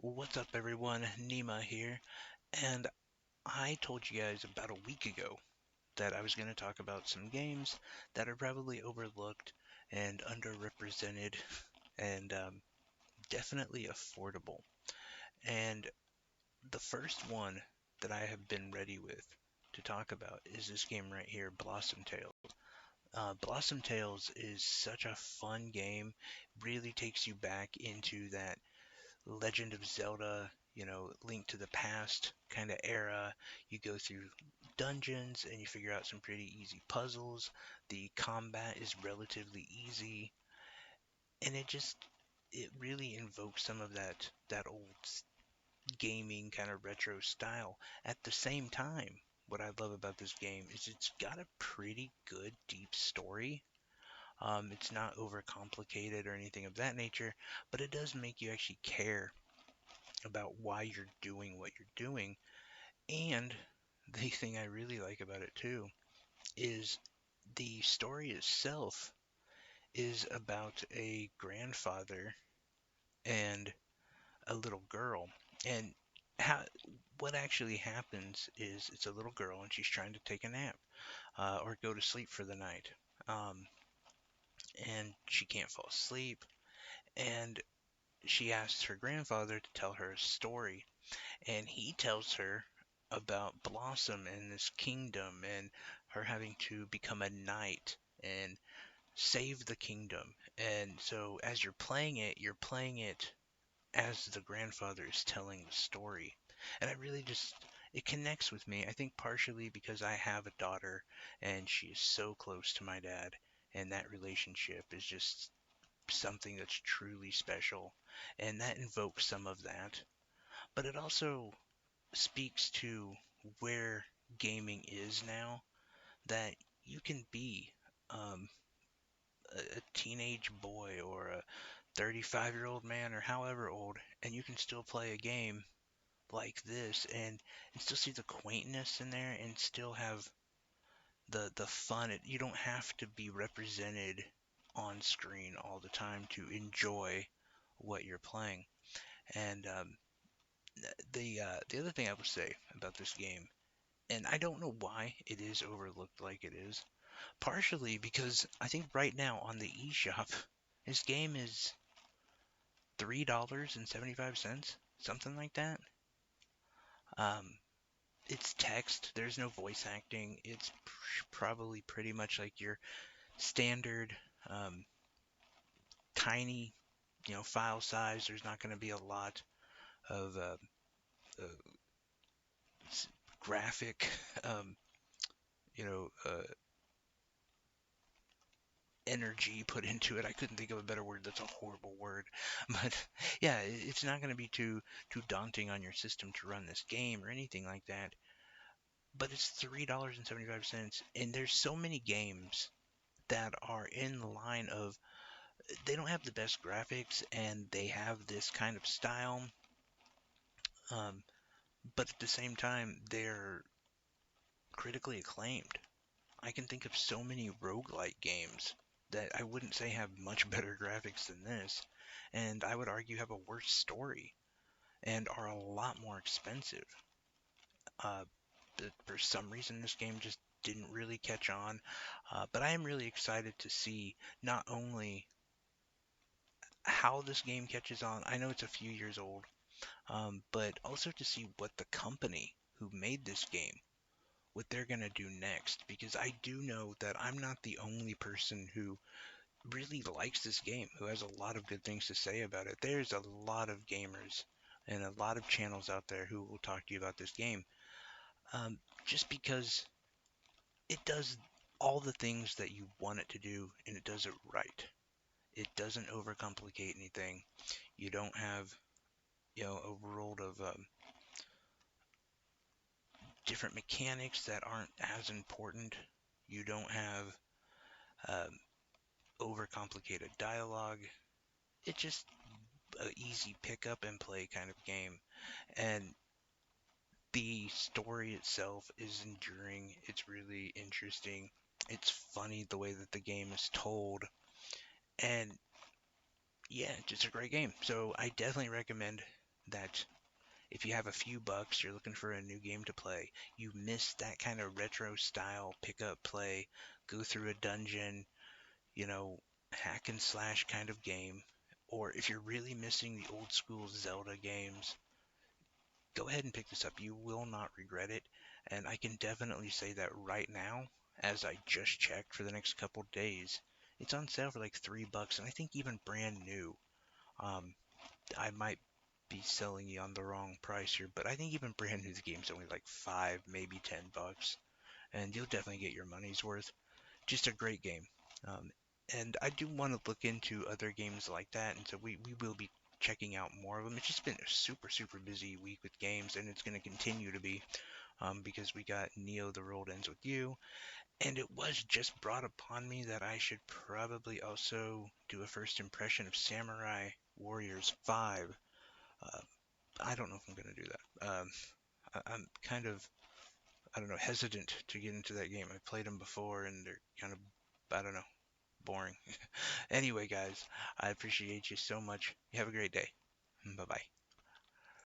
What's up, everyone? Nima here, and I told you guys about a week ago that I was going to talk about some games that are probably overlooked and underrepresented and definitely affordable. And the first one that I have been ready with to talk about is this game right here, Blossom Tales. Blossom Tales is such a fun game, really takes you back into that Legend of Zelda, Link to the Past kind of era. You go through dungeons and you figure out some pretty easy puzzles. The combat is relatively easy, and it really invokes some of that old gaming kind of retro style. At the same time, what I love about this game is it's got a pretty good deep story. It's not overcomplicated or anything of that nature, but it does make you actually care about why you're doing what you're doing. And the thing I really like about it too is the story itself is about a grandfather and a little girl. And how, what actually happens is it's a little girl and she's trying to take a nap or go to sleep for the night. Um, and she can't fall asleep. And she asks her grandfather to tell her a story. And he tells her about Blossom and this kingdom and her having to become a knight and save the kingdom. And so as you're playing it as the grandfather is telling the story. And it connects with me. I think partially because I have a daughter and she is so close to my dad, and that relationship is just something that's truly special. And that invokes some of that. But it also speaks to where gaming is now, that you can be um, a teenage boy or a 35-year-old man or however old, and you can still play a game like this and still see the quaintness in there and still have the fun. You don't have to be represented on screen all the time to enjoy what you're playing. And the other thing I would say about this game, and I don't know why it is overlooked like it is. Partially because I think right now on the eShop, this game is $3.75, something like that. Um, it's text. There's no voice acting. It's probably pretty much like your standard um, tiny, file size. There's not going to be a lot of uh, graphic, um, you know, uh, energy put into it. I couldn't think of a better word. That's a horrible word. But yeah, it's not going to be too daunting on your system to run this game or anything like that. But it's $3.75, and there's so many games that are in the line of they don't have the best graphics and they have this kind of style, um, but at the same time they're critically acclaimed. I can think of so many roguelike games that I wouldn't say have much better graphics than this, and I would argue have a worse story and are a lot more expensive. Uh, but for some reason, this game just didn't really catch on. But I am really excited to see not only how this game catches on. I know it's a few years old, but also to see what the company who made this game, what they're gonna do next. Because I do know that I'm not the only person who really likes this game, who has a lot of good things to say about it. There's a lot of gamers and a lot of channels out there who will talk to you about this game, um, just because it does all the things that you want it to do and it does it right. It doesn't overcomplicate anything. You don't have, a world of different mechanics that aren't as important. You don't have um, overcomplicated dialogue. It's just an easy pick up and play kind of game. And the story itself is enduring. It's really interesting. It's funny the way that the game is told. And yeah, just a great game. So I definitely recommend that if you have a few bucks, you're looking for a new game to play, you miss that kind of retro style pick up play, go through a dungeon, you know, hack and slash kind of game, or if you're really missing the old school Zelda games, go ahead and pick this up. You will not regret it. And I can definitely say that right now, as I just checked for the next couple days, it's on sale for like $3, and I think even brand new. Um, I might be selling you on the wrong price here, but I think even brand new the game's only like 5, maybe $10, and you'll definitely get your money's worth. Just a great game. Um, and I do want to look into other games like that, and so we will be checking out more of them. It's just been a super busy week with games, and it's going to continue to be because we got Neo The World Ends With You, and it was just brought upon me that I should probably also do a first impression of Samurai Warriors 5. Uh, I don't know if I'm going to do that. I'm kind of, I don't know, hesitant to get into that game. I've played them before, and they're kind of, I don't know, boring. Anyway, guys, I appreciate you so much. You have a great day. Bye bye.